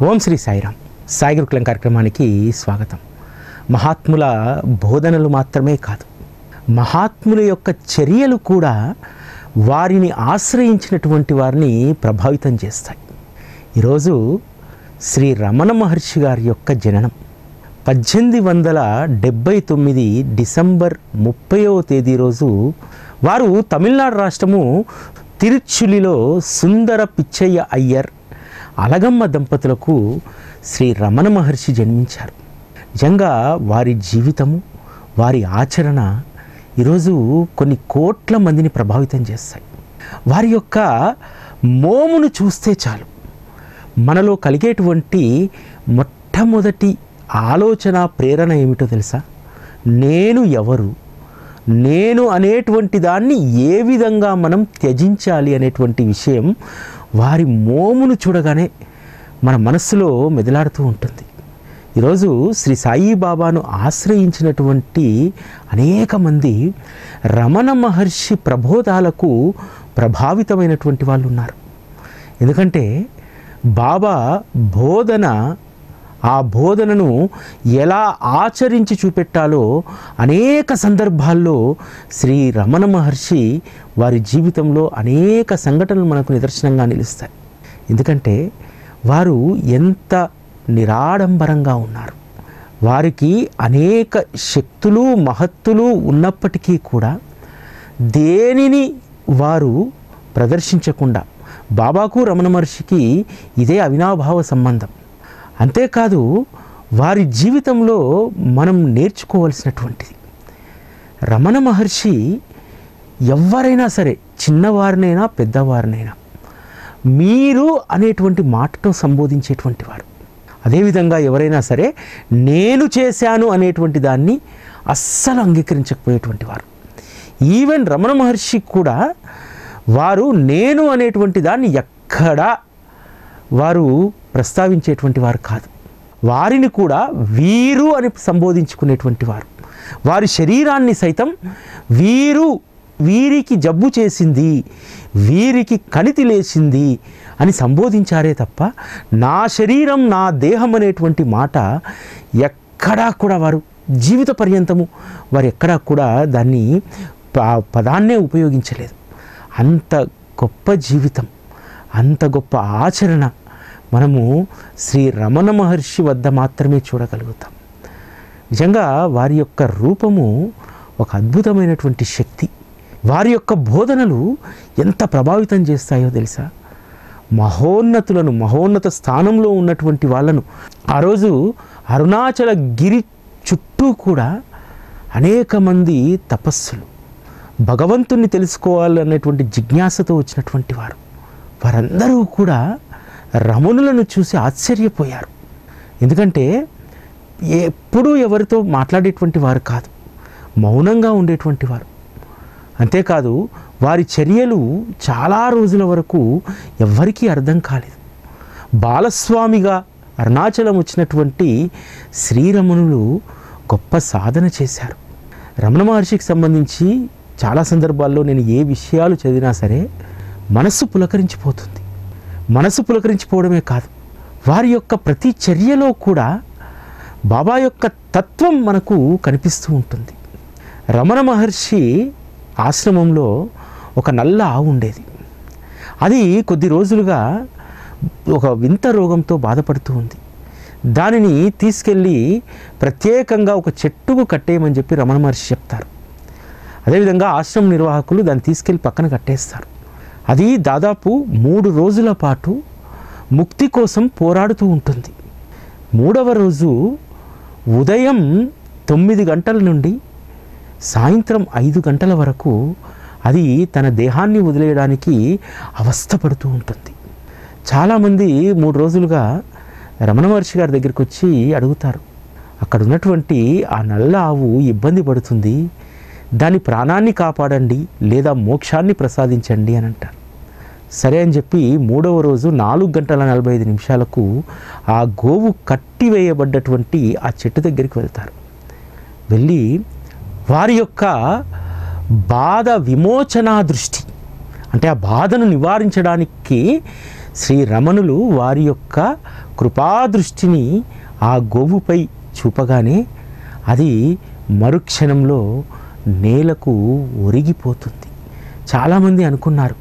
ఓం శ్రీ సాయిరామ్. సాయి గురుకులం కార్యక్రమానికి స్వాగతం. మహాత్ముల బోధనలు మాత్రమే కాదు, మహాత్ముల యొక్క చర్యలు కూడా వారిని ఆశ్రయించినటువంటి వారిని ప్రభావితం చేస్తాయి. ఈరోజు శ్రీ రమణ మహర్షి గారి యొక్క జననం 1879 డిసెంబర్ 30వ తేదీ రోజు వారు తమిళనాడు రాష్ట్రము తిరుచులిలో సుందర పిచ్చయ్య అయ్యర్ అలగమ్మ దంపతులకు శ్రీ రమణ మహర్షి జన్మించారు. నిజంగా వారి జీవితము, వారి ఆచరణ ఈరోజు కొన్ని కోట్ల మందిని ప్రభావితం చేస్తాయి. వారి యొక్క మోమును చూస్తే చాలు మనలో కలిగేటువంటి మొట్టమొదటి ఆలోచన, ప్రేరణ ఏమిటో తెలుసా? నేను ఎవరు, నేను అనేటువంటి దాన్ని ఏ విధంగా మనం త్యజించాలి అనేటువంటి విషయం వారి మోమును చూడగానే మన మనస్సులో మెదలాడుతూ ఉంటుంది. ఈరోజు శ్రీ సాయిబాబాను ఆశ్రయించినటువంటి అనేక మంది రమణ మహర్షి ప్రబోధాలకు ప్రభావితమైనటువంటి వాళ్ళు ఉన్నారు. ఎందుకంటే బాబా బోధన, ఆ బోధనను ఎలా ఆచరించి చూపెట్టాలో అనేక సందర్భాల్లో శ్రీ రమణ మహర్షి వారి జీవితంలో అనేక సంఘటనలు మనకు నిదర్శనంగా నిలుస్తాయి. ఎందుకంటే వారు ఎంత నిరాడంబరంగా ఉన్నారు. వారికి అనేక శక్తులు, మహత్తులు ఉన్నప్పటికీ కూడా దేనిని వారు ప్రదర్శించకుండా, బాబాకు రమణ మహర్షికి ఇదే అవినాభావ సంబంధం. అంతేకాదు వారి జీవితంలో మనం నేర్చుకోవాల్సినటువంటిది, రమణ మహర్షి ఎవరైనా సరే, చిన్నవారినైనా పెద్దవారినైనా మీరు అనేటువంటి మాటతో సంబోధించేటువంటి వారు. అదేవిధంగా ఎవరైనా సరే నేను చేశాను అనేటువంటి దాన్ని అస్సలు అంగీకరించకపోయేటువంటి వారు. ఈవెన్ రమణ మహర్షి కూడా వారు నేను అనేటువంటి దాన్ని ఎక్కడా వారు ప్రస్తావించేటువంటి వారు కాదు. వారిని కూడా వీరు అని సంబోధించుకునేటువంటి వారు. వారి శరీరాన్ని సైతం వీరికి జబ్బు చేసింది, వీరికి కణితి లేచింది అని సంబోధించారే తప్ప నా శరీరం, నా దేహం అనేటువంటి మాట ఎక్కడా కూడా వారు జీవిత పర్యంతము వారు ఎక్కడా కూడా దాన్ని పదాన్నే ఉపయోగించలేదు. అంత గొప్ప జీవితం, అంత గొప్ప ఆచరణ మనము శ్రీ రమణ మహర్షి వద్ద మాత్రమే చూడగలుగుతాం. నిజంగా వారి యొక్క రూపము ఒక అద్భుతమైనటువంటి శక్తి. వారి యొక్క బోధనలు ఎంత ప్రభావితం చేస్తాయో తెలుసా? మహోన్నతులను, మహోన్నత స్థానంలో ఉన్నటువంటి వాళ్ళను, ఆ రోజు అరుణాచల గిరి చుట్టూ కూడా అనేక మంది తపస్సులు, భగవంతుణ్ణి తెలుసుకోవాలనేటువంటి జిజ్ఞాసతో వచ్చినటువంటి వారు, వారందరూ కూడా రమణులను చూసి ఆశ్చర్యపోయారు. ఎందుకంటే ఎప్పుడూ ఎవరితో మాట్లాడేటువంటి వారు కాదు, మౌనంగా ఉండేటువంటి వారు. అంతేకాదు వారి చర్యలు చాలా రోజుల వరకు ఎవ్వరికీ అర్థం కాలేదు. బాలస్వామిగా అరుణాచలం వచ్చినటువంటి శ్రీరమణులు గొప్ప సాధన చేశారు. రమణ మహర్షికి సంబంధించి చాలా సందర్భాల్లో నేను ఏ విషయాలు చదివినా సరే మనస్సు పులకరించిపోతుంది. మనసు పులకరించిపోవడమే కాదు, వారి యొక్క ప్రతి చర్యలో కూడా బాబా యొక్క తత్వం మనకు కనిపిస్తూ ఉంటుంది. రమణ మహర్షి ఆశ్రమంలో ఒక నల్ల ఆవు ఉండేది. అది కొద్ది రోజులుగా ఒక వింత రోగంతో బాధపడుతూ ఉంది. దానిని తీసుకెళ్ళి ప్రత్యేకంగా ఒక చెట్టుకు కట్టేయమని చెప్పి రమణ మహర్షి చెప్తారు. అదేవిధంగా ఆశ్రమ నిర్వాహకులు దాన్ని తీసుకెళ్ళి పక్కన కట్టేస్తారు. అది దాదాపు 3 రోజుల పాటు ముక్తి కోసం పోరాడుతూ ఉంటుంది. 3వ రోజు ఉదయం 9 గంటల నుండి సాయంత్రం 5 గంటల వరకు అది తన దేహాన్ని వదిలేయడానికి అవస్థపడుతూ ఉంటుంది. చాలామంది 3 రోజులుగా రమణ మహర్షి గారి దగ్గరికి వచ్చి అడుగుతారు, అక్కడ ఉన్నటువంటి ఆ నల్ల ఆవు ఇబ్బంది పడుతుంది, దాని ప్రాణాన్ని కాపాడండి లేదా మోక్షాన్ని ప్రసాదించండి అని అంటారు. సరే అని చెప్పి 3వ రోజు 4:45 ఆ గోవు కట్టివేయబడ్డటువంటి ఆ చెట్టు దగ్గరికి వెళ్తారు. వెళ్ళి వారి యొక్క బాధ విమోచనా దృష్టి, అంటే ఆ బాధను నివారించడానికి శ్రీ రమణులు వారి యొక్క కృపాదృష్టిని ఆ గోవుపై చూపగానే అది మరుక్షణంలో నేలకు ఒరిగిపోతుంది. చాలామంది అనుకున్నారు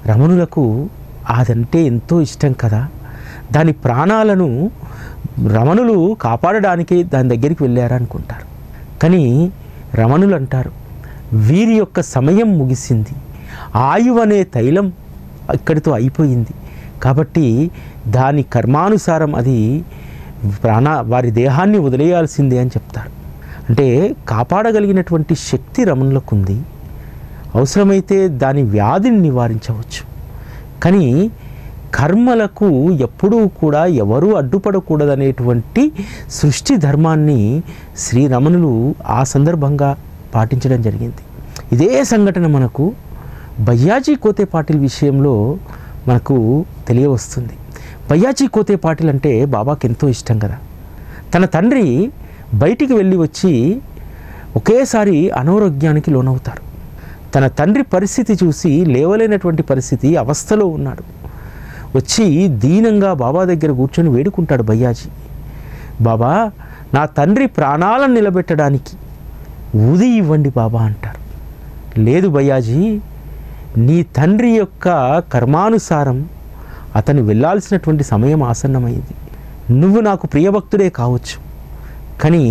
రమణులకు అదంటే ఎంతో ఇష్టం కదా, దాని ప్రాణాలను రమణులు కాపాడడానికి దాని దగ్గరికి వెళ్ళారనుకుంటారు. కానీ రమణులు అంటారు, వీరి యొక్క సమయం ముగిసింది, ఆయువు అనే తైలం ఇక్కడితో అయిపోయింది, కాబట్టి దాని కర్మానుసారం అది వారి దేహాన్ని వదిలేయాల్సిందే అని చెప్తారు. అంటే కాపాడగలిగినటువంటి శక్తి రమణులకు ఉంది, అవసరమైతే దాని వ్యాధిని నివారించవచ్చు. కానీ కర్మలకు ఎప్పుడూ కూడా ఎవరూ అడ్డుపడకూడదనేటువంటి సృష్టి ధర్మాన్ని శ్రీరమణులు ఆ సందర్భంగా పాటించడం జరిగింది. ఇదే సంఘటన మనకు బయ్యాజీ కోతే పాటిల్ విషయంలో మనకు తెలియవస్తుంది. బయ్యాజీ కోతే పాటిల్ అంటే బాబాకి ఎంతో ఇష్టం కదా. తన తండ్రి బయటికి వెళ్ళి వచ్చి ఒకేసారి అనారోగ్యానికి లోనవుతారు. తన తండ్రి పరిస్థితి చూసి లేవలేనటువంటి పరిస్థితి, అవస్థలో ఉన్నాడు. వచ్చి దీనంగా బాబా దగ్గర కూర్చొని వేడుకుంటాడు బయ్యాజీ, బాబా నా తండ్రి ప్రాణాలను నిలబెట్టడానికి ఊది ఇవ్వండి బాబా అంటారు. లేదు బయ్యాజీ, నీ తండ్రి యొక్క కర్మానుసారం అతను వెళ్ళాల్సినటువంటి సమయం ఆసన్నమైంది. నువ్వు నాకు ప్రియభక్తుడే కావచ్చు, కానీ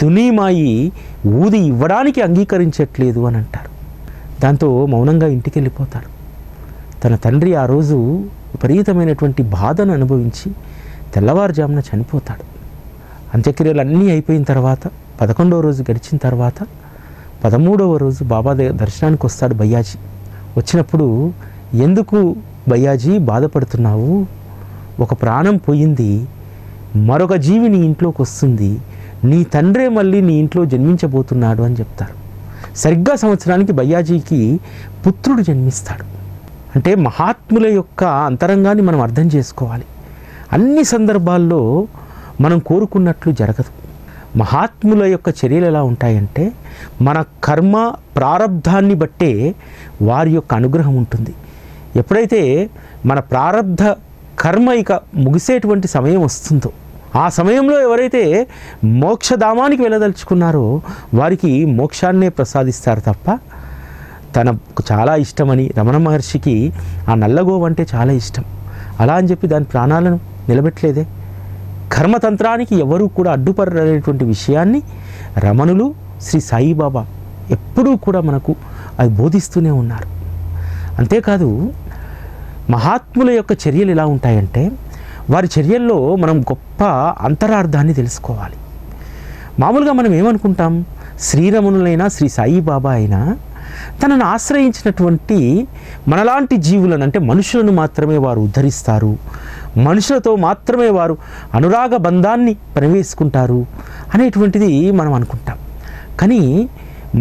దునీమాయి ఊది ఇవ్వడానికి అంగీకరించట్లేదు అని అంటారు. దాంతో మౌనంగా ఇంటికి వెళ్ళిపోతాడు. తన తండ్రి ఆ రోజు విపరీతమైనటువంటి బాధను అనుభవించి తెల్లవారుజామున చనిపోతాడు. అంత్యక్రియలు అన్నీ అయిపోయిన తర్వాత 11వ రోజు గడిచిన తర్వాత 13వ రోజు బాబా దర్శనానికి వస్తాడు బయ్యాజీ. వచ్చినప్పుడు, ఎందుకు బయ్యాజీ బాధపడుతున్నావు, ఒక ప్రాణం పోయింది, మరొక జీవి నీ ఇంట్లోకి వస్తుంది, నీ తండ్రే మళ్ళీ నీ ఇంట్లో జన్మించబోతున్నాడు అని చెప్తారు. సరిగ్గా సంవత్సరానికి బయ్యాజీకి పుత్రుడు జన్మిస్తాడు. అంటే మహాత్ముల యొక్క అంతరంగాన్ని మనం అర్థం చేసుకోవాలి. అన్ని సందర్భాల్లో మనం కోరుకున్నట్లు జరగదు. మహాత్ముల యొక్క చర్యలు ఎలా ఉంటాయంటే మన కర్మ ప్రారబ్ధాన్ని బట్టే వారి యొక్క అనుగ్రహం ఉంటుంది. ఎప్పుడైతే మన ప్రారబ్ధ కర్మ ఇక ముగిసేటువంటి సమయం వస్తుందో ఆ సమయంలో ఎవరైతే మోక్షధామానికి వెళ్ళదలుచుకున్నారో వారికి మోక్షాన్నే ప్రసాదిస్తారు తప్ప, తనకు చాలా ఇష్టమని రమణ మహర్షికి ఆ నల్లగోవు అంటే చాలా ఇష్టం, అలా అని చెప్పి దాని ప్రాణాలను నిలబెట్టలేదే. కర్మతంత్రానికి ఎవరూ కూడా అడ్డుపడలేటువంటి విషయాన్ని రమణులు, శ్రీ సాయిబాబా ఎప్పుడూ కూడా మనకు అది బోధిస్తూనే ఉన్నారు. అంతేకాదు మహాత్ముల యొక్క చర్యలు ఎలా ఉంటాయంటే వారి చర్యల్లో మనం గొప్ప అంతరార్థాన్ని తెలుసుకోవాలి. మామూలుగా మనం ఏమనుకుంటాం, శ్రీరమణులైనా శ్రీ సాయిబాబా అయినా తనను ఆశ్రయించినటువంటి మనలాంటి జీవులను అంటే మనుషులను మాత్రమే వారు ఉద్ధరిస్తారు, మనుషులతో మాత్రమే వారు అనురాగ బంధాన్ని ప్రవేశించుకుంటారు అనేటువంటిది మనం అనుకుంటాం. కానీ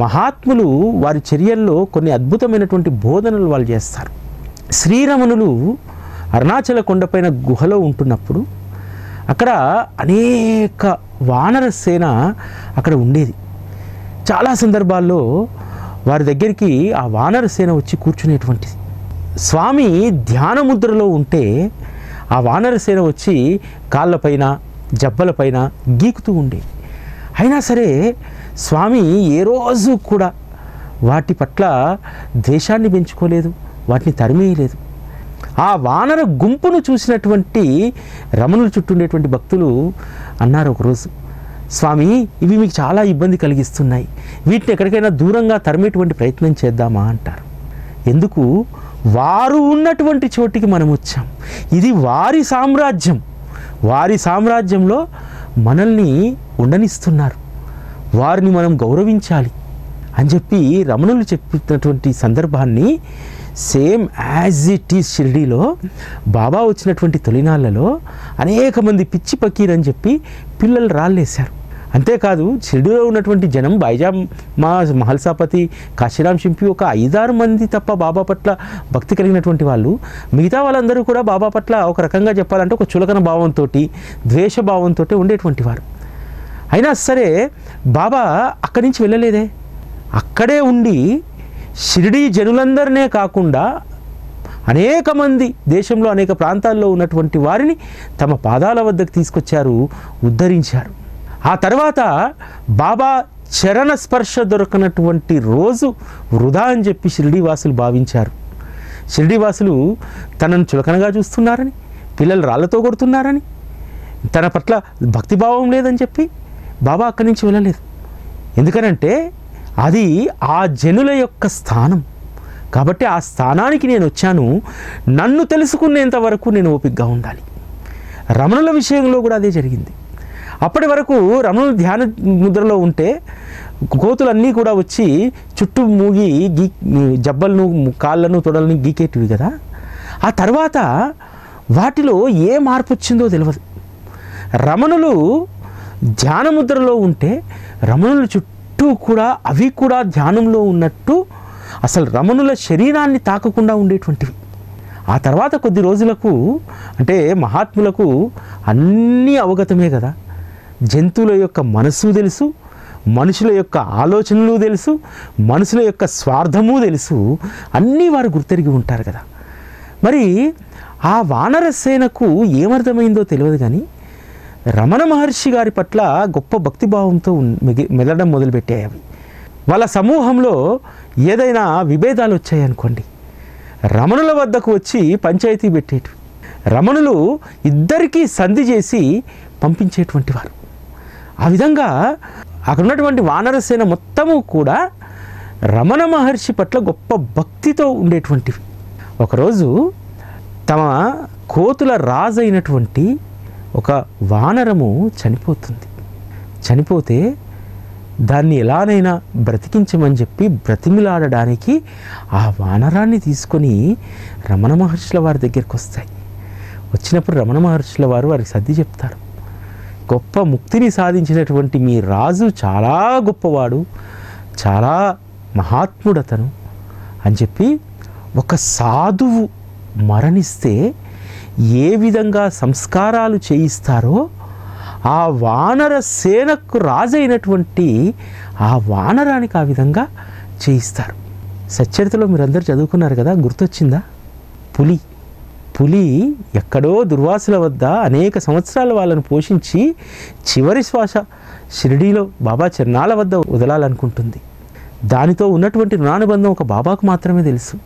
మహాత్ములు వారి చర్యల్లో కొన్ని అద్భుతమైనటువంటి బోధనలు వాళ్ళు చేస్తారు. శ్రీరమణులు అరుణాచల కొండపైన గుహలో ఉంటున్నప్పుడు అక్కడ అనేక వానర సేన అక్కడ ఉండేది. చాలా సందర్భాల్లో వారి దగ్గరికి ఆ వానర సేన వచ్చి కూర్చునేటువంటిది. స్వామి ధ్యాన ముద్రలో ఉంటే ఆ వానర సేన వచ్చి కాళ్ళపైన జబ్బలపైన గీకుతూ ఉండేది. అయినా సరే స్వామి ఏ రోజు కూడా వాటి పట్ల ద్వేషాన్ని పెంచుకోలేదు, వాటిని తరిమేయలేదు. ఆ వానర గుంపును చూసినటువంటి రమణుల చుట్టూ ఉండేటువంటి భక్తులు అన్నారు ఒకరోజు, స్వామి ఇవి మీకు చాలా ఇబ్బంది కలిగిస్తున్నాయి, వీటిని ఎక్కడికైనా దూరంగా తరిమేటువంటి ప్రయత్నం చేద్దామా అంటారు. ఎందుకు, వారు ఉన్నటువంటి చోటికి మనం వచ్చాం, ఇది వారి సామ్రాజ్యం, వారి సామ్రాజ్యంలో మనల్ని ఉండనిస్తున్నారు, వారిని మనం గౌరవించాలి అని చెప్పి రమణులు చెప్పినటువంటి సందర్భాన్ని సేమ్ యాజ్ ఇట్ ఈజ్ షిరిడీలో బాబా వచ్చినటువంటి తొలినాళ్లలో అనేక మంది పిచ్చి పకీర్ అని చెప్పి పిల్లలు రాళ్ళేశారు. అంతేకాదు షిరిడీలో ఉన్నటువంటి జనం బైజామ్ మా మహల్సాపతి కాశీరామ్ షింపి ఒక 5-6 మంది తప్ప బాబా పట్ల భక్తి కలిగినటువంటి వాళ్ళు, మిగతా వాళ్ళందరూ కూడా బాబా పట్ల ఒక రకంగా చెప్పాలంటే ఒక చులకన భావంతో ద్వేష భావంతో ఉండేటువంటి వారు. అయినా సరే బాబా అక్కడి నుంచి వెళ్ళలేదే, అక్కడే ఉండి షిరిడీ జనులందరినే కాకుండా అనేక మంది దేశంలో అనేక ప్రాంతాల్లో ఉన్నటువంటి వారిని తమ పాదాల వద్దకు తీసుకొచ్చారు, ఉద్ధరించారు. ఆ తర్వాత బాబా చరణ స్పర్శ దొరకనటువంటి రోజు వృధా అని చెప్పి షిరిడీవాసులు భావించారు. షిరిడీవాసులు తనను చులకనగా చూస్తున్నారని, పిల్లలు రాళ్లతో కొడుతున్నారని, తన పట్ల భక్తిభావం లేదని చెప్పి బాబా అక్కడి నుంచి వెళ్ళలేదు. ఎందుకనంటే అది ఆ జనుల యొక్క స్థానం కాబట్టి ఆ స్థానానికి నేను వచ్చాను. నన్ను తెలుసుకునేంత వరకు నేను ఓపికగా ఉండాలి. రమణుల విషయంలో కూడా అదే జరిగింది. అప్పటి వరకు రమణులు ధ్యాన ముద్రలో ఉంటే కోతులన్నీ కూడా వచ్చి చుట్టూ మూగి జబ్బలను, కాళ్ళను, తొడలను గీకేటివి కదా. ఆ తర్వాత వాటిలో ఏ మార్పు వచ్చిందో తెలియదు. రమణులు ధ్యానముద్రలో ఉంటే రమణుల చుట్టూ కూడా అవి కూడా ధ్యానంలో ఉన్నట్టు అసలు రమణుల శరీరాన్ని తాకకుండా ఉండేటువంటివి. ఆ తర్వాత కొద్ది రోజులకు అంటే మహాత్ములకు అన్నీ అవగతమే కదా. జంతువుల యొక్క మనసు తెలుసు, మనుషుల యొక్క ఆలోచనలు తెలుసు, మనుషుల యొక్క స్వార్థము తెలుసు, అన్నీ వారు గుర్తెరిగి ఉంటారు కదా. మరి ఆ వానరసేనకు ఏమర్థమైందో తెలియదు కానీ రమణ మహర్షి గారి పట్ల గొప్ప భక్తిభావంతో మెదలడం మొదలుపెట్టాయి. అవి వాళ్ళ సమూహంలో ఏదైనా విభేదాలు వచ్చాయనుకోండి, రమణుల వద్దకు వచ్చి పంచాయతీ పెట్టేటి. రమణులు ఇద్దరికీ సంధి చేసి పంపించేటువంటి వారు. ఆ విధంగా అక్కడ ఉన్నటువంటి వానరసేన మొత్తము కూడా రమణ మహర్షి పట్ల గొప్ప భక్తితో ఉండేటువంటివి. ఒకరోజు తమ కోతుల రాజు అయినటువంటి ఒక వానరము చనిపోతుంది. చనిపోతే దాన్ని ఎలానైనా బ్రతికించమని చెప్పి బ్రతిమిలాడడానికి ఆ వానరాన్ని తీసుకొని రమణ మహర్షుల వారి దగ్గరికి వస్తాయి. వచ్చినప్పుడు రమణ మహర్షుల వారు వారికి సర్ది చెప్తారు. గొప్ప ముక్తిని సాధించినటువంటి మీ రాజు చాలా గొప్పవాడు, చాలా మహాత్ముడతను అని చెప్పి, ఒక సాధువు మరణిస్తే ఏ విధంగా సంస్కారాలు చేయిస్తారో ఆ వానర సేనకు రాజైనటువంటి ఆ వానరానికి ఆ విధంగా చేయిస్తారు. సచ్చరితలో మీరందరూ చదువుకున్నారు కదా, గుర్తొచ్చిందా? పులి ఎక్కడో దుర్వాసుల వద్ద అనేక సంవత్సరాలు వాళ్ళను పోషించి చివరి శ్వాస షిరిడీలో బాబా చరణాల వద్ద వదలాలనుకుంటుంది. దానితో ఉన్నటువంటి రుణానుబంధం ఒక బాబాకు మాత్రమే తెలుసు.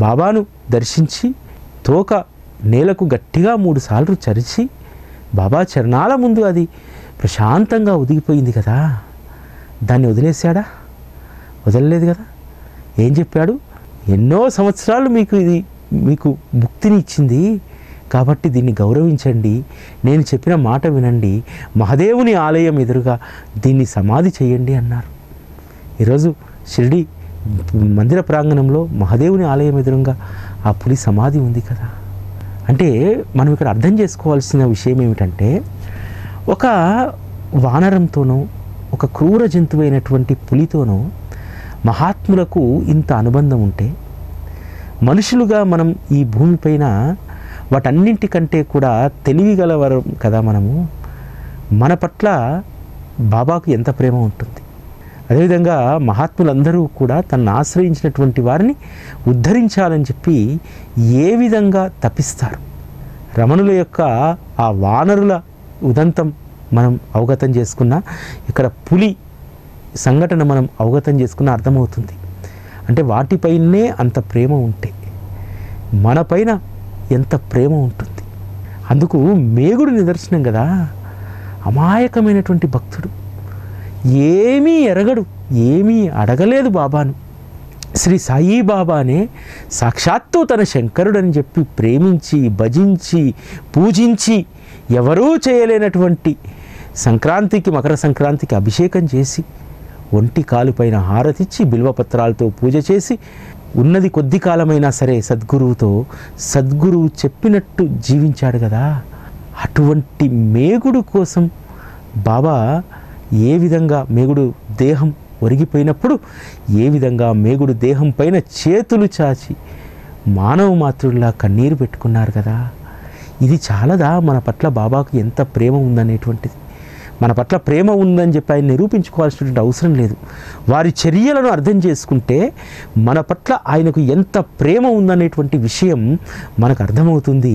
బాబాను దర్శించి తోక నేలకు గట్టిగా 3 సార్లు చరిచి బాబా చరణాల ముందు అది ప్రశాంతంగా ఒదిగిపోయింది కదా. దాన్ని వదిలేశాడా? వదలలేదు కదా. ఏం చెప్పాడు? ఎన్నో సంవత్సరాలు మీకు ముక్తిని ఇచ్చింది కాబట్టి దీన్ని గౌరవించండి, నేను చెప్పిన మాట వినండి, మహదేవుని ఆలయం ఎదురుగా దీన్ని సమాధి చేయండి అన్నారు. ఈరోజు షిరిడి మందిర ప్రాంగణంలో మహదేవుని ఆలయం ఎదురుగా ఆ పులి సమాధి ఉంది కదా. అంటే మనం ఇక్కడ అర్థం చేసుకోవాల్సిన విషయం ఏమిటంటే, ఒక వానరంతోనో ఒక క్రూర జంతువైనటువంటి పులితోనో మహాత్ములకు ఇంత అనుబంధం ఉంటే, మనుషులుగా మనం ఈ భూమిపైన వాటన్నింటికంటే కూడా తెలివిగలవరం కదా మనము. మన పట్ల బాబాకు ఎంత ప్రేమ ఉంటుంది. అదేవిధంగా మహాత్ములందరూ కూడా తనను ఆశ్రయించినటువంటి వారిని ఉద్ధరించాలని చెప్పి ఏ విధంగా తపిస్తారు. రమణుల యొక్క ఆ వానరుల ఉదంతం మనం అవగతం చేసుకున్నా, ఇక్కడ పులి సంఘటన మనం అవగతం చేసుకున్న అర్థమవుతుంది. అంటే వాటిపైనే అంత ప్రేమ ఉంటే మనపైన ఎంత ప్రేమ ఉంటుంది. అందుకు మేగుడు నిదర్శనం కదా. అమాయకమైనటువంటి భక్తుడు, ఏమీ ఎరగడు, ఏమీ అడగలేదు బాబాను. శ్రీ సాయిబాబానే సాక్షాత్తు తన శంకరుడని చెప్పి ప్రేమించి భజించి పూజించి ఎవరూ చేయలేనటువంటి సంక్రాంతికి, మకర సంక్రాంతికి అభిషేకం చేసి ఒంటి కాలుపైన హారతిచ్చి బిల్వపత్రాలతో పూజ చేసి ఉన్నది కొద్ది కాలమైనా సరే సద్గురువు చెప్పినట్టు జీవించాడు కదా. అటువంటి మేగుడు కోసం బాబా ఏ విధంగా మేగుడు దేహం ఒరిగిపోయినప్పుడు ఏ విధంగా మేగుడు దేహం పైన చేతులు చాచి మానవ మాతృల్లా కన్నీరు పెట్టుకున్నారు కదా. ఇది చాలదా మన పట్ల బాబాకు ఎంత ప్రేమ ఉందనేటువంటిది. మన పట్ల ప్రేమ ఉందని చెప్పి ఆయన నిరూపించుకోవాల్సినటువంటి అవసరం లేదు. వారి చర్యలను అర్థం చేసుకుంటే మన పట్ల ఆయనకు ఎంత ప్రేమ ఉందనేటువంటి విషయం మనకు అర్థమవుతుంది.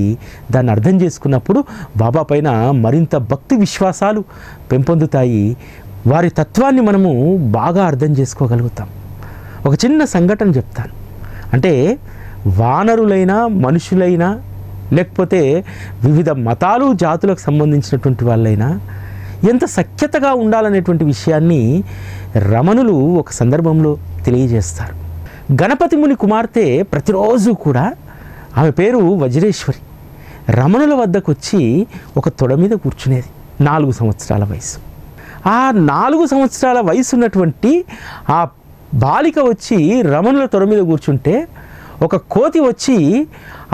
దాన్ని అర్థం చేసుకున్నప్పుడు బాబా పైన మరింత భక్తి విశ్వాసాలు పెంపొందుతాయి. వారి తత్వాన్ని మనము బాగా అర్థం చేసుకోగలుగుతాం. ఒక చిన్న సంఘటన చెప్తాను. అంటే వానరులైనా మనుషులైనా లేకపోతే వివిధ మతాలు జాతులకు సంబంధించినటువంటి వాళ్ళైనా ఎంత సఖ్యతగా ఉండాలనేటువంటి విషయాన్ని రమణులు ఒక సందర్భంలో తెలియజేస్తారు. గణపతి ముని కుమార్తె ప్రతిరోజు కూడా, ఆమె పేరు వజ్రేశ్వరి, రమణుల వద్దకు వచ్చి ఒక తొడ మీద కూర్చునేది. 4 సంవత్సరాల వయసు. ఆ 4 సంవత్సరాల వయసు ఉన్నటువంటి ఆ బాలిక వచ్చి రమణుల తొడ మీద కూర్చుంటే ఒక కోతి వచ్చి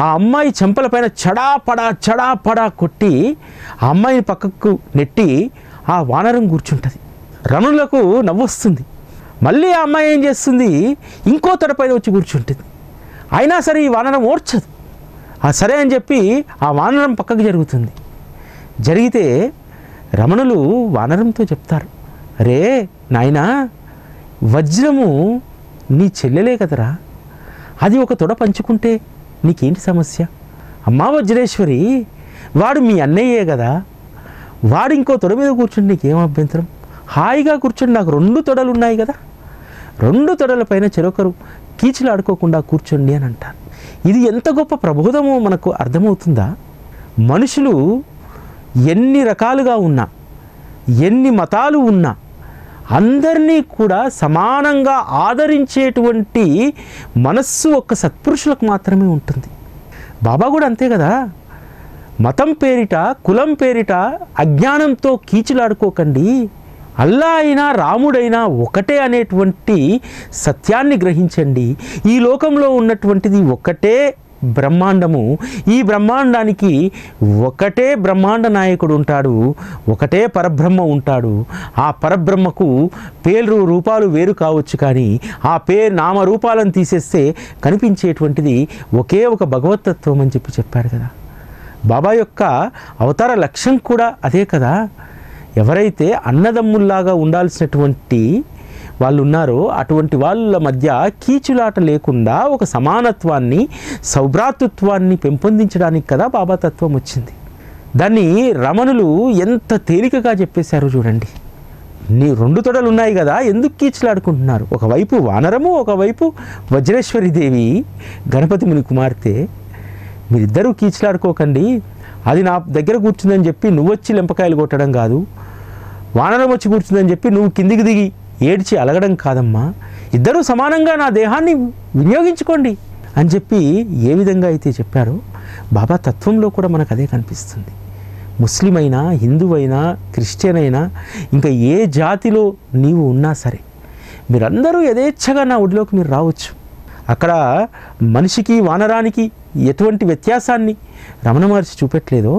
ఆ అమ్మాయి చెంపలపైన చడాపడా కొట్టి ఆ అమ్మాయిని పక్కకు నెట్టి ఆ వానరం కూర్చుంటుంది. రమణులకు నవ్వొస్తుంది. మళ్ళీ ఆ అమ్మాయి ఏం చేస్తుంది, ఇంకో తొడపైన వచ్చి కూర్చుంటుంది. అయినా సరే ఈ వానరం ఓర్చదు. సరే అని చెప్పి ఆ వానరం పక్కకు జరుగుతుంది. జరిగితే రమణులు వానరంతో చెప్తారు, అరే నాయనా, వజ్రము నీ చెల్లెలే కదరా, అది ఒక తొడ పంచుకుంటే నీకేంటి సమస్య? అమ్మా వజ్రేశ్వరి, వాడు మీ అన్నయ్యే కదా, వాడు ఇంకో తొడ మీద కూర్చుంటే నీకేం అభ్యంతరం? హాయిగా కూర్చొని, నాకు 2 తొడలు ఉన్నాయి కదా, 2 తొడల పైన చెరొకరు కీచులాడుకోకుండా కూర్చోండి అని అంటారు. ఇది ఎంత గొప్ప ప్రబోధమో మనకు అర్థమవుతుందా? మనుషులు ఎన్ని రకాలుగా ఉన్నా, ఎన్ని మతాలు ఉన్నా అందరినీ కూడా సమానంగా ఆదరించేటువంటి మనస్సు ఒక్క సత్పురుషులకు మాత్రమే ఉంటుంది. బాబా కూడా అంతే కదా, మతం పేరిట కులం పేరిట అజ్ఞానంతో కీచులాడుకోకండి, అల్లా అయినా రాముడైనా ఒకటే అనేటువంటి సత్యాన్ని గ్రహించండి. ఈ లోకంలో ఉన్నటువంటిది ఒకటే బ్రహ్మాండము, ఈ బ్రహ్మాండానికి ఒకటే బ్రహ్మాండ నాయకుడు ఉంటాడు, ఒకటే పరబ్రహ్మ ఉంటాడు. ఆ పరబ్రహ్మకు పేరు రూపాలు వేరు కావచ్చు, కానీ ఆ నామరూపాలను తీసేస్తే కనిపించేటువంటిది ఒకే ఒక భగవతత్వం అని చెప్పారు కదా. బాబా యొక్క అవతార లక్ష్యం కూడా అదే కదా. ఎవరైతే అన్నదమ్ముల్లాగా ఉండాల్సినటువంటి వాళ్ళు ఉన్నారో అటువంటి వాళ్ళ మధ్య కీచులాట లేకుండా ఒక సమానత్వాన్ని, సౌభ్రాతృత్వాన్ని పెంపొందించడానికి కదా బాబా తత్వం వచ్చింది. దాన్ని రమణులు ఎంత తేలికగా చెప్పేశారు చూడండి. నీ 2 తొడలు ఉన్నాయి కదా, ఎందుకు కీచులాడుకుంటున్నారు? ఒకవైపు వానరము, ఒకవైపు వజ్రేశ్వరి దేవి, గణపతి ముని కుమార్తె. మీరిద్దరూ కీచులాడుకోకండి. అది నా దగ్గర కూర్చుందని చెప్పి నువ్వు వచ్చి లెంపకాయలు కొట్టడం కాదు, వానరం వచ్చి కూర్చుందని చెప్పి నువ్వు కిందికి దిగి ఏడ్చి అలగడం కాదమ్మా. ఇద్దరూ సమానంగా నా దేహాన్ని వినియోగించుకోండి అని చెప్పి ఏ విధంగా అయితే చెప్పారో బాబా తత్వంలో కూడా మనకు అదే కనిపిస్తుంది. ముస్లిం అయినా, హిందువైనా, క్రిస్టియన్ అయినా, ఇంకా ఏ జాతిలో నీవు ఉన్నా సరే మీరందరూ యథేచ్ఛగా నా ఒడిలోకి మీరు రావచ్చు. అక్కడ మనిషికి వానరానికి ఎటువంటి వ్యత్యాసాన్ని రమణ మహర్షి చూపెట్టలేదో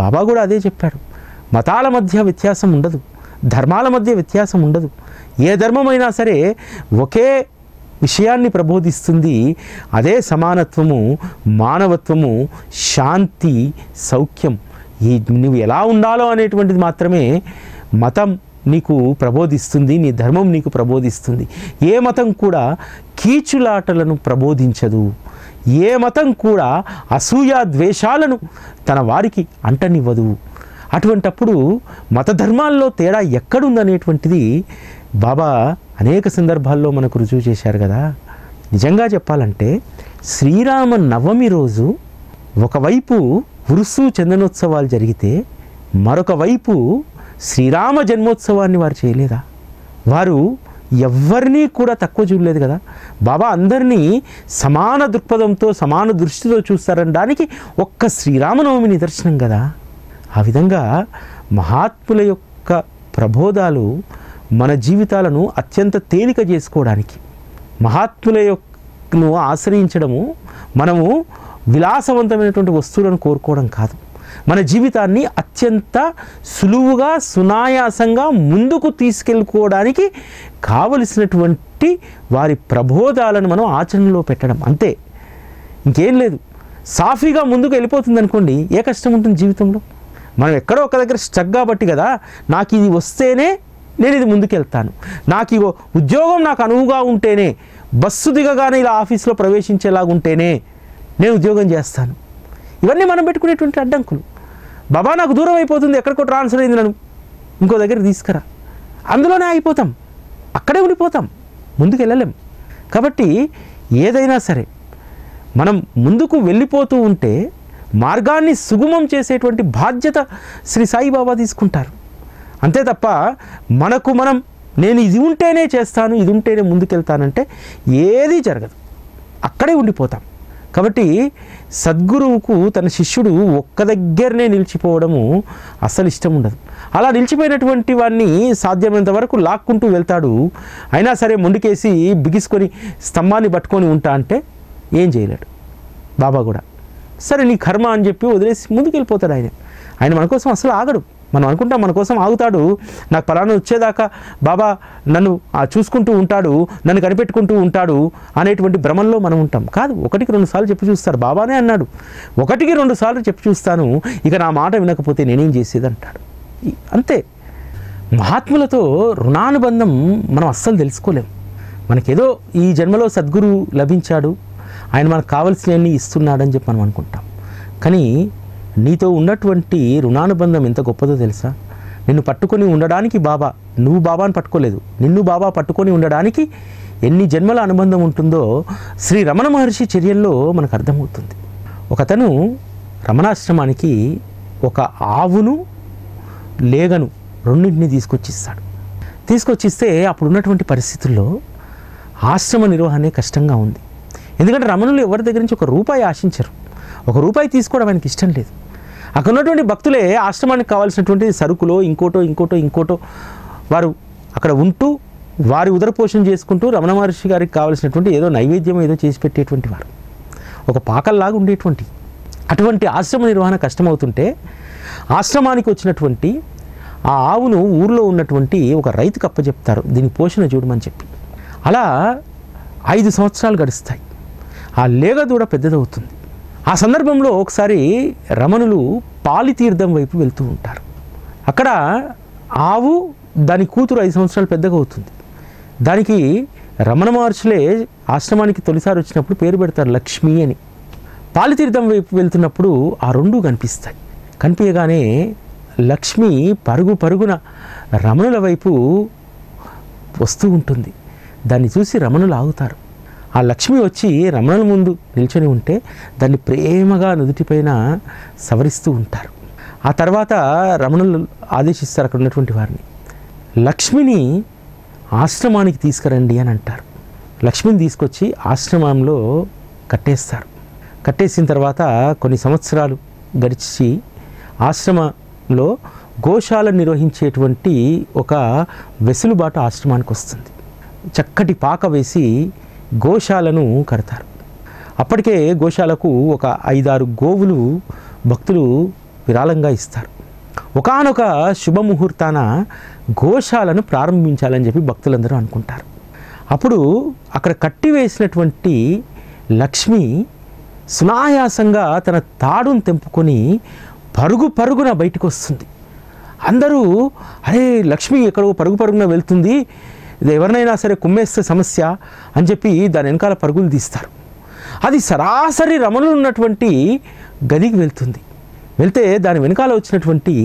బాబా కూడా అదే చెప్పాడు. మతాల మధ్య వ్యత్యాసం ఉండదు, ధర్మాల మధ్య వ్యత్యాసం ఉండదు. ఏ ధర్మమైనా సరే ఒకే విషయాన్ని ప్రబోధిస్తుంది. అదే సమానత్వము, మానవత్వము, శాంతి, సౌఖ్యం. నువ్వు ఎలా ఉండాలో అనేటువంటిది మాత్రమే మతం నీకు ప్రబోధిస్తుంది, నీ ధర్మం నీకు ప్రబోధిస్తుంది. ఏ మతం కూడా కీచులాటలను ప్రబోధించదు. ఏ మతం కూడా అసూయ ద్వేషాలను తన వారికి అంటనివ్వదు. అటువంటప్పుడు మత ధర్మాల్లో తేడా ఎక్కడుందనేటువంటిది బాబా అనేక సందర్భాల్లో మనకు రుజువు చేశారు కదా. నిజంగా చెప్పాలంటే శ్రీరామ నవమి రోజు ఒకవైపు ఉరుసు చందనోత్సవాలు జరిగితే మరొక వైపు శ్రీరామ జన్మోత్సవాన్ని వారు చేయలేదా? వారు ఎవరినీ కూడా తక్కువ చూడలేదు కదా. బాబా అందరినీ సమాన దృక్పథంతో, సమాన దృష్టితో చూస్తారనడానికి ఒక్క శ్రీరామనవమి నిదర్శనం కదా. ఆ విధంగా మహాత్ముల యొక్క ప్రబోధాలు మన జీవితాలను అత్యంత తేలిక చేసుకోవడానికి, మహాత్ముల యొక్కను ఆశ్రయించడము మనము విలాసవంతమైనటువంటి వస్తువులను కోరుకోవడం కాదు, మన జీవితాన్ని అత్యంత సులువుగా సునాయాసంగా ముందుకు తీసుకెళ్ళుకోవడానికి కావలసినటువంటి వారి ప్రబోధాలను మనం ఆచరణలో పెట్టడం, అంతే, ఇంకేం లేదు. సాఫీగా ముందుకు వెళ్ళిపోతుంది అనుకోండి, ఏ కష్టం ఉంటుంది జీవితంలో? మనం ఎక్కడో ఒక దగ్గర స్టక్ కాబట్టి కదా, నాకు ఇది వస్తేనే నేను ఇది ముందుకెళ్తాను, నాకు ఇగో ఉద్యోగం నాకు అనువుగా ఉంటేనే, బస్సు దిగగానే ఇలా ఆఫీస్లో ప్రవేశించేలాగా ఉంటేనే నేను ఉద్యోగం చేస్తాను. ఇవన్నీ మనం పెట్టుకునేటువంటి అడ్డంకులు. బాబా నాకు దూరం అయిపోతుంది, ఎక్కడికో ట్రాన్స్ఫర్ అయింది, నన్ను ఇంకో దగ్గరికి తీసుకురా, అందులోనే అయిపోతాం, అక్కడే ఉండిపోతాం, ముందుకు వెళ్ళలేం. కాబట్టి ఏదైనా సరే మనం ముందుకు వెళ్ళిపోతూ ఉంటే మార్గాన్ని సుగమం చేసేటువంటి బాధ్యత శ్రీ సాయిబాబా తీసుకుంటారు. అంతే తప్ప మనకు మనం నేను ఇది ఉంటేనే చేస్తాను, ఇది ఉంటేనే ముందుకెళ్తానంటే ఏదీ జరగదు, అక్కడే ఉండిపోతాం. కాబట్టి సద్గురువుకు తన శిష్యుడు ఒక్క దగ్గరనే నిలిచిపోవడము అస్సలు ఇష్టం ఉండదు. అలా నిలిచిపోయినటువంటి వాడిని సాధ్యమైనంత వరకు లాక్కుంటూ వెళ్తాడు. అయినా సరే మొండికేసి బిగిసుకొని స్తంభాన్ని పట్టుకొని ఉంటా అంటే ఏం చేయలేడు. బాబా కూడా సరే నీ కర్మ అని చెప్పి వదిలేసి ముందుకు వెళ్ళిపోతాడు. ఆయన మన కోసం అసలు ఆగడు. మనం అనుకుంటాం మన కోసం ఆగుతాడు, నాకు పలానా వచ్చేదాకా బాబా నన్ను చూసుకుంటూ ఉంటాడు, నన్ను కనిపెట్టుకుంటూ ఉంటాడు అనేటువంటి భ్రమంలో మనం ఉంటాం. కాదు, 1-2 సార్లు చెప్పి చూస్తారు. బాబానే అన్నాడు, 1-2 సార్లు చెప్పి చూస్తాను, ఇక నా మాట వినకపోతే నేనేం చేసేది అంటాడు. అంతే. మహాత్ములతో రుణానుబంధం మనం అస్సలు తెలుసుకోలేం. మనకేదో ఈ జన్మలో సద్గురు లభించాడు, ఆయన మనకు కావలసినవన్నీ ఇస్తున్నాడని చెప్పి మనం అనుకుంటాం. కానీ నీతో ఉన్నటువంటి రుణానుబంధం ఎంత గొప్పదో తెలుసా? నిన్ను పట్టుకొని ఉండడానికి బాబా, నువ్వు బాబాని పట్టుకోలేదు, నిన్ను బాబా పట్టుకొని ఉండడానికి ఎన్ని జన్మల అనుబంధం ఉంటుందో శ్రీ రమణ మహర్షి చర్యల్లో మనకు అర్థమవుతుంది. ఒకతను రమణాశ్రమానికి ఒక ఆవును లేగను రెండింటిని తీసుకొచ్చిస్తే అప్పుడు ఉన్నటువంటి పరిస్థితుల్లో ఆశ్రమ నిర్వహణే కష్టంగా ఉంది. ఎందుకంటే రమణులు ఎవరి దగ్గర నుంచి ₹1 ఆశించరు, ₹1 తీసుకోవడం ఆయనకి ఇష్టం లేదు. అక్కడ ఉన్నటువంటి భక్తులే ఆశ్రమానికి కావాల్సినటువంటి సరుకులో ఇంకోటో వారు అక్కడ ఉంటూ వారి ఉదరపోషణ చేసుకుంటూ రమణ మహర్షి గారికి కావాల్సినటువంటి ఏదో నైవేద్యం ఏదో చేసి పెట్టేటువంటి వారు, ఒక పాకల్లాగా ఉండేటువంటి అటువంటి ఆశ్రమ నిర్వహణ కష్టమవుతుంటే ఆశ్రమానికి వచ్చినటువంటి ఆ ఆవును ఊరిలో ఉన్నటువంటి ఒక రైతుకు అప్పచెప్తారు, దీని పోషణ చూడమని చెప్పి. అలా 5 సంవత్సరాలు గడుస్తాయి. ఆ లేగదూడ పెద్దదవుతుంది. ఆ సందర్భంలో ఒకసారి రమణులు పాలితీర్థం వైపు వెళ్తూ ఉంటారు. అక్కడ ఆవు దాని కూతురు 5 సంవత్సరాలు పెద్దగా అవుతుంది. దానికి రమణ మహర్షులే ఆశ్రమానికి తొలిసారి వచ్చినప్పుడు పేరు పెడతారు లక్ష్మి అని. పాలితీర్థం వైపు వెళ్తున్నప్పుడు ఆ రెండూ కనిపిస్తాయి. కనిపించగానే లక్ష్మి పరుగున రమణుల వైపు వస్తూ ఉంటుంది. దాన్ని చూసి రమణులు ఆగుతారు. ఆ లక్ష్మి వచ్చి రమణుల ముందు నిల్చొని ఉంటే దాన్ని ప్రేమగా నుదుటిపైన సవరిస్తూ ఉంటారు. ఆ తర్వాత రమణులు ఆదేశిస్తారు అక్కడ ఉన్నటువంటి వారిని, లక్ష్మిని ఆశ్రమానికి తీసుకురండి అని అంటారు. లక్ష్మిని తీసుకొచ్చి ఆశ్రమంలో కట్టేస్తారు. కట్టేసిన తర్వాత కొన్ని సంవత్సరాలు గడిచి ఆశ్రమంలో గోశాల నిర్వహించేటువంటి ఒక వెసులుబాటు ఆశ్రమానికి వస్తుంది. చక్కటి పాక వేసి గోశాలను కడతారు. అప్పటికే గోశాలకు ఒక 5-6 గోవులు భక్తులు విరాళంగా ఇస్తారు. ఒకానొక శుభముహూర్తాన గోశాలను ప్రారంభించాలని చెప్పి భక్తులందరూ అనుకుంటారు. అప్పుడు అక్కడ కట్టివేసినటువంటి లక్ష్మి సునాయాసంగా తన తాడును తెంపుకొని పరుగున బయటకు వస్తుంది. అందరూ అరే లక్ష్మి ఎక్కడో పరుగున వెళ్తుంది, ఇది ఎవరినైనా సరే కుమ్మేస్తే సమస్య అని చెప్పి దాని వెనకాల పరుగులు తీస్తారు. అది సరాసరి రమణులు ఉన్నటువంటి గదికి వెళ్తే దాని వెనకాల వచ్చినటువంటి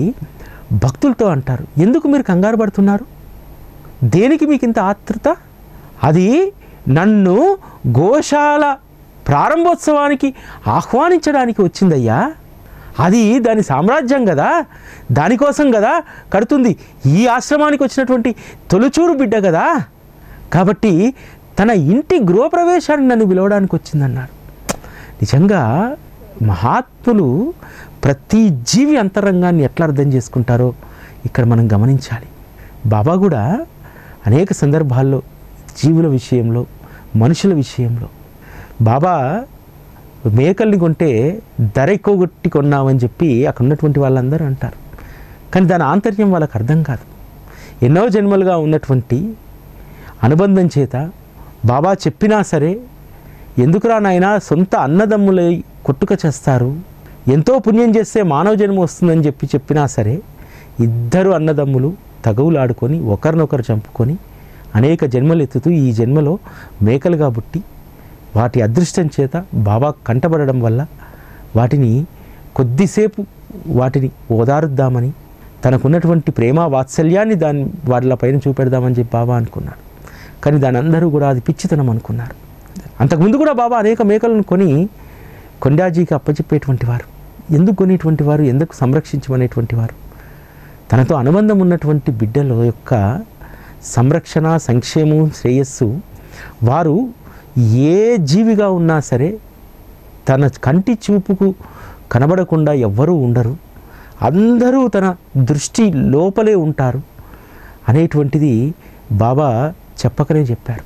భక్తులతో అంటారు, ఎందుకు మీరు కంగారు పడుతున్నారు, దేనికి మీకు ఇంత ఆతృత? అది నన్ను గోశాల ప్రారంభోత్సవానికి ఆహ్వానించడానికి వచ్చిందయ్యా, అది దాని సామ్రాజ్యం కదా, దానికోసం కదా కడుతుంది, ఈ ఆశ్రమానికి వచ్చినటువంటి తొలిచూరు బిడ్డ కదా, కాబట్టి తన ఇంటి గృహప్రవేశాన్ని నన్ను పిలవడానికి వచ్చిందన్నారు. నిజంగా మహాత్ములు ప్రతి జీవి అంతరంగాన్ని ఎట్లా అర్థం చేసుకుంటారో ఇక్కడ మనం గమనించాలి. బాబా కూడా అనేక సందర్భాల్లో జీవుల విషయంలో, మనుషుల విషయంలో, బాబా మేకల్ని కొంటే ధర ఎక్కువగొట్టి కొన్నామని చెప్పి అక్కడ ఉన్నటువంటి వాళ్ళందరూ అంటారు. కానీ దాని ఆంతర్యం వాళ్ళకి అర్థం కాదు. ఎన్నో జన్మలుగా ఉన్నటువంటి అనుబంధం చేత బాబా చెప్పినా సరే, ఎందుకురా నాయనా సొంత అన్నదమ్ములై కొట్టుక చేస్తారు, ఎంతో పుణ్యం చేస్తే మానవ జన్మ వస్తుందని చెప్పినా సరే ఇద్దరు అన్నదమ్ములు తగవులాడుకొని ఒకరినొకరు చంపుకొని అనేక జన్మలు ఎత్తుతూ ఈ జన్మలో మేకలుగా పుట్టి వాటి అదృష్టం చేత బాబా కంటబడడం వల్ల వాటిని కొద్దిసేపు వాటిని ఓదారుద్దామని తనకున్నటువంటి ప్రేమ వాత్సల్యాన్ని వాటిపైన చూపెడదామని చెప్పి బాబా అనుకున్నాడు. కానీ దాని అందరూ కూడా అది పిచ్చితనం అనుకున్నారు. అంతకుముందు కూడా బాబా అనేక మేకలను కొని కొండాజీకి అప్పచెప్పేటువంటి వారు. ఎందుకు కొనేటువంటి వారు, ఎందుకు సంరక్షించమనేటువంటి వారు? తనతో అనుబంధం ఉన్నటువంటి బిడ్డల యొక్క సంరక్షణ, సంక్షేమం, శ్రేయస్సు వారు ఏ జీవిగా ఉన్నా సరే తన కంటి చూపుకు కనబడకుండా ఎవ్వరూ ఉండరు, అందరూ తన దృష్టి లోపలే ఉంటారు అనేటువంటిది బాబా చెప్పకనే చెప్పారు.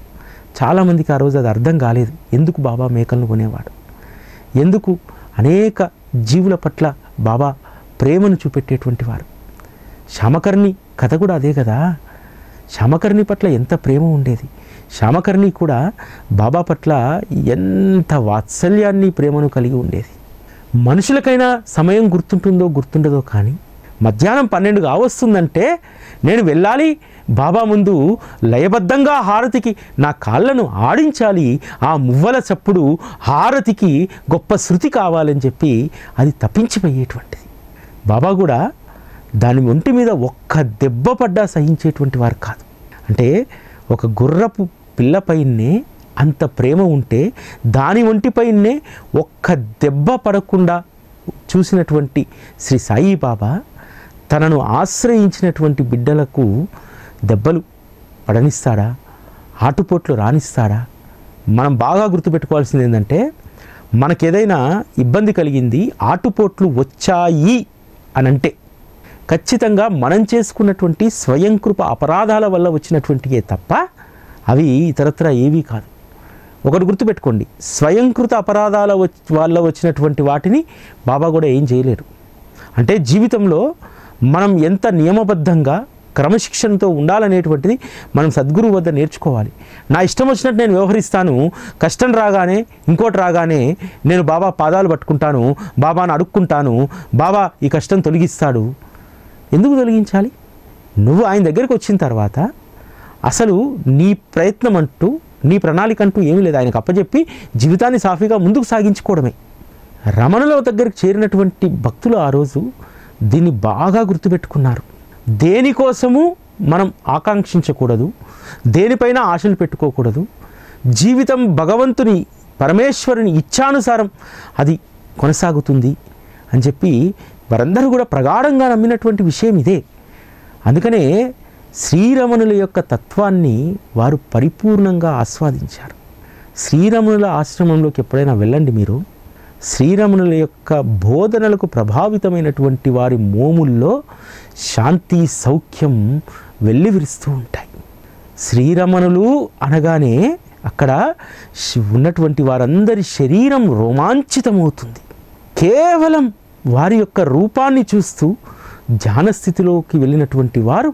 చాలామందికి ఆ రోజు అది అర్థం కాలేదు. ఎందుకు బాబా మేకలను కొనేవాడు, ఎందుకు అనేక జీవుల పట్ల బాబా ప్రేమను చూపెట్టేటువంటి వారు. శ్యామకర్ణి కథ కూడా అదే కదా. శ్యామకర్ణి పట్ల ఎంత ప్రేమ ఉండేది. శ్యామకర్ణి కూడా బాబా పట్ల ఎంత వాత్సల్యాన్ని, ప్రేమను కలిగి ఉండేది. మనుషులకైనా సమయం గుర్తుండదో కానీ మధ్యాహ్నం 12 కావస్తుందంటే నేను వెళ్ళాలి బాబా ముందు లయబద్ధంగా హారతికి నా కాళ్ళను ఆడించాలి, ఆ మువ్వల చప్పుడు హారతికి గొప్ప శృతి కావాలని చెప్పి అది తప్పించిపోయేటువంటిది. బాబా కూడా దాని ఒంటి మీద ఒక్క దెబ్బ పడ్డా సహించేటువంటి వారు కాదు. అంటే ఒక గుర్రపు పిల్లపైనే అంత ప్రేమ ఉంటే దాని ఒంటిపైనే ఒక్క దెబ్బ పడకుండా చూసినటువంటి శ్రీ సాయిబాబా తనను ఆశ్రయించినటువంటి బిడ్డలకు దెబ్బలు పడనిస్తాడా, ఆటుపోట్లు రానిస్తాడా? మనం బాగా గుర్తుపెట్టుకోవాల్సింది ఏంటంటే, మనకేదైనా ఇబ్బంది కలిగింది, ఆటుపోట్లు వచ్చాయి అనంటే ఖచ్చితంగా మనం చేసుకున్నటువంటి స్వయంకృప అపరాధాల వల్ల వచ్చినటువంటివే తప్ప అవి ఇతరత్ర ఏవీ కాదు. ఒకటి గుర్తుపెట్టుకోండి, స్వయంకృత అపరాధాల వల్ల వచ్చినటువంటి వాటిని బాబా కూడా ఏం చేయలేరు. అంటే జీవితంలో మనం ఎంత నియమబద్ధంగా క్రమశిక్షణతో ఉండాలనేటువంటిది మనం సద్గురువు వద్ద నేర్చుకోవాలి. నా ఇష్టం వచ్చినట్టు నేను వ్యవహరిస్తాను, కష్టం రాగానే ఇంకోటి రాగానే నేను బాబా పాదాలు పట్టుకుంటాను, బాబాను అడుక్కుంటాను, బాబా ఈ కష్టం తొలగిస్తాడు. ఎందుకు తొలగించాలి? నువ్వు ఆయన దగ్గరికి వచ్చిన తర్వాత అసలు నీ ప్రయత్నం అంటూ, నీ ప్రణాళిక అంటూ ఏమీ లేదు. ఆయనకు అప్పచెప్పి జీవితాన్ని సాఫీగా ముందుకు సాగించుకోవడమే. రమణుల దగ్గరికి చేరినటువంటి భక్తులు ఆ రోజు దీన్ని బాగా గుర్తుపెట్టుకున్నారు. దేనికోసము మనం ఆకాంక్షించకూడదు, దేనిపైన ఆశలు పెట్టుకోకూడదు. జీవితం భగవంతుని, పరమేశ్వరుని ఇచ్ఛానుసారం అది కొనసాగుతుంది అని చెప్పి వారందరూ కూడా ప్రగాఢంగా నమ్మినటువంటి విషయం ఇదే. అందుకనే శ్రీరమణుల యొక్క తత్వాన్ని వారు పరిపూర్ణంగా ఆస్వాదించారు. శ్రీరమణుల ఆశ్రమంలోకి ఎప్పుడైనా వెళ్ళండి మీరు. శ్రీరమణుల యొక్క బోధనలకు ప్రభావితమైనటువంటి వారి మోముల్లో శాంతి, సౌఖ్యం వెల్లివిరుస్తూ ఉంటాయి. శ్రీరమణులు అనగానే అక్కడ ఉన్నటువంటి వారందరి శరీరం రోమాంచితమవుతుంది. కేవలం వారి యొక్క రూపాన్ని చూస్తూ ధ్యానస్థితిలోకి వెళ్ళినటువంటి వారు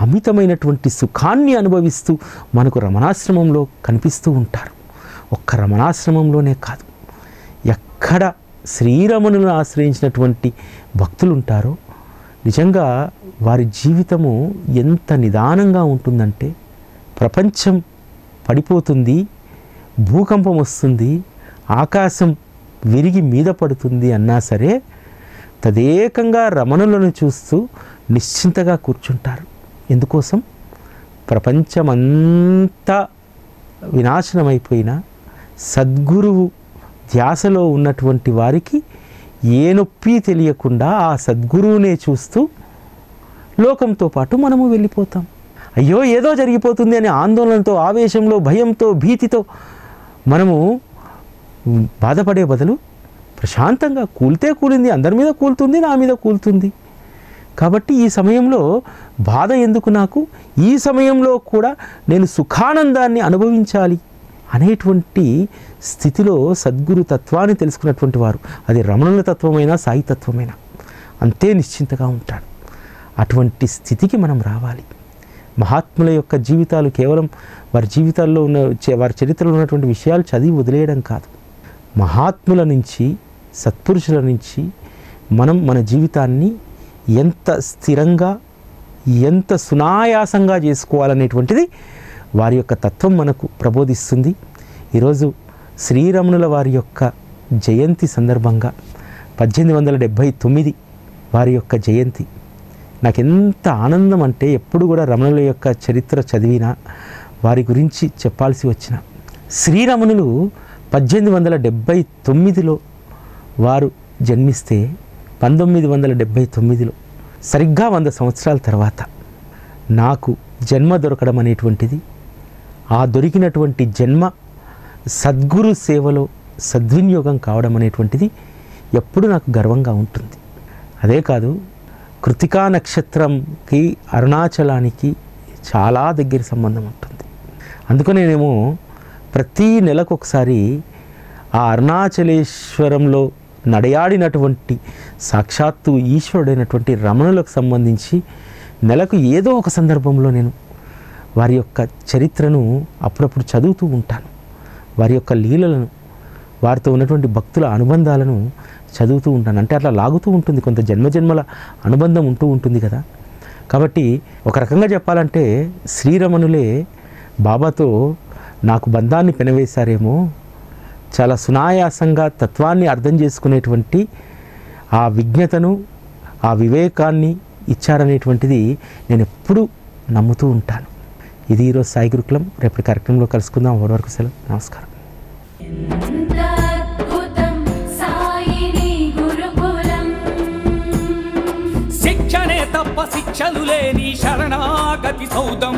అమితమైనటువంటి సుఖాన్ని అనుభవిస్తూ మనకు రమణాశ్రమంలో కనిపిస్తూ ఉంటారు. ఒక్క రమణాశ్రమంలోనే కాదు, ఎక్కడ శ్రీరమణులను ఆశ్రయించినటువంటి భక్తులు ఉంటారో నిజంగా వారి జీవితము ఎంత నిదానంగా ఉంటుందంటే, ప్రపంచం పడిపోతుంది, భూకంపం వస్తుంది, ఆకాశం విరిగి మీద పడుతుంది అన్నా సరే తదేకంగా రమణులను చూస్తూ నిశ్చింతగా కూర్చుంటారు. ఎందుకోసం? ప్రపంచమంతా వినాశనమైపోయినా సద్గురువు ధ్యాసలో ఉన్నటువంటి వారికి ఏ నొప్పి తెలియకుండా ఆ సద్గురువునే చూస్తూ లోకంతో పాటు మనము వెళ్ళిపోతాం. అయ్యో ఏదో జరిగిపోతుంది అనే ఆందోళనతో, ఆవేశంలో, భయంతో, భీతితో మనము బాధపడే బదులు ప్రశాంతంగా కూలితే కూలింది, అందరి మీద కూలుతుంది, నా మీద కూలుతుంది. కాబట్టి ఈ సమయంలో బాధ ఎందుకు నాకు? ఈ సమయంలో కూడా నేను సుఖానందాన్ని అనుభవించాలి అనేటువంటి స్థితిలో సద్గురు తత్వాన్ని తెలుసుకున్నటువంటి వారు, అది రమణుల తత్వమైనా సాయి తత్వమైనా, అంతే నిశ్చింతగా ఉంటాడు. అటువంటి స్థితికి మనం రావాలి. మహాత్ముల యొక్క జీవితాలు కేవలం వారి జీవితాల్లో ఉన్న, వారి చరిత్రలో ఉన్నటువంటి విషయాలు చదివి వదిలేయడం కాదు. మహాత్ముల నుంచి, సత్పురుషుల నుంచి మనం మన జీవితాన్ని ఎంత స్థిరంగా ఎంత సునాయాసంగా చేసుకోవాలనేటువంటిది వారి యొక్క తత్వం మనకు ప్రబోధిస్తుంది. ఈరోజు శ్రీరమణుల వారి యొక్క జయంతి సందర్భంగా 1879 వారి యొక్క జయంతి. నాకు ఎంత ఆనందం అంటే ఎప్పుడు కూడా రమణుల యొక్క చరిత్ర చదివినా వారి గురించి చెప్పాల్సి వచ్చిన శ్రీరమణులు 1879లో వారు జన్మిస్తే 1979లో సరిగ్గా 100 సంవత్సరాల తర్వాత నాకు జన్మ దొరకడం అనేటువంటిది, ఆ దొరికినటువంటి జన్మ సద్గురు సేవలో సద్వినియోగం కావడం అనేటువంటిది ఎప్పుడు నాకు గర్వంగా ఉంటుంది. అదే కాదు, కృతికా నక్షత్రంకి అరుణాచలానికి చాలా దగ్గర సంబంధం ఉంటుంది. అందుకనేనేమో ప్రతి నెలకు ఒకసారి ఆ అరుణాచలేశ్వరంలో నడయాడినటువంటి సాక్షాత్తు ఈశ్వరుడైనటువంటి రమణులకు సంబంధించి నెలకు ఏదో ఒక సందర్భంలో నేను వారి యొక్క చరిత్రను అప్పుడప్పుడు చదువుతూ ఉంటాను. వారి యొక్క లీలలను, వారితో ఉన్నటువంటి భక్తుల అనుబంధాలను చదువుతూ ఉంటాను. అంటే అట్లా లాగుతూ ఉంటుంది, కొంత జన్మజన్మల అనుబంధం ఉంటూ ఉంటుంది కదా. కాబట్టి ఒక రకంగా చెప్పాలంటే శ్రీరమణులే బాబాతో నాకు బంధాన్ని పెనవేశారేమో, చాలా సునాయాసంగా తత్వాన్ని అర్థం చేసుకునేటువంటి ఆ విజ్ఞతను, ఆ వివేకాన్ని ఇచ్చారనేటువంటిది నేను ఎప్పుడూ నమ్ముతూ ఉంటాను. ఇది ఈరోజు సాయి గురుకులం. రేపటి కార్యక్రమంలో కలుసుకుందాం. అప్పటి వరకు సెలవు. నమస్కారం. శిక్షణే తప్ప శిక్షలు లేని శరణాగతి సౌదం.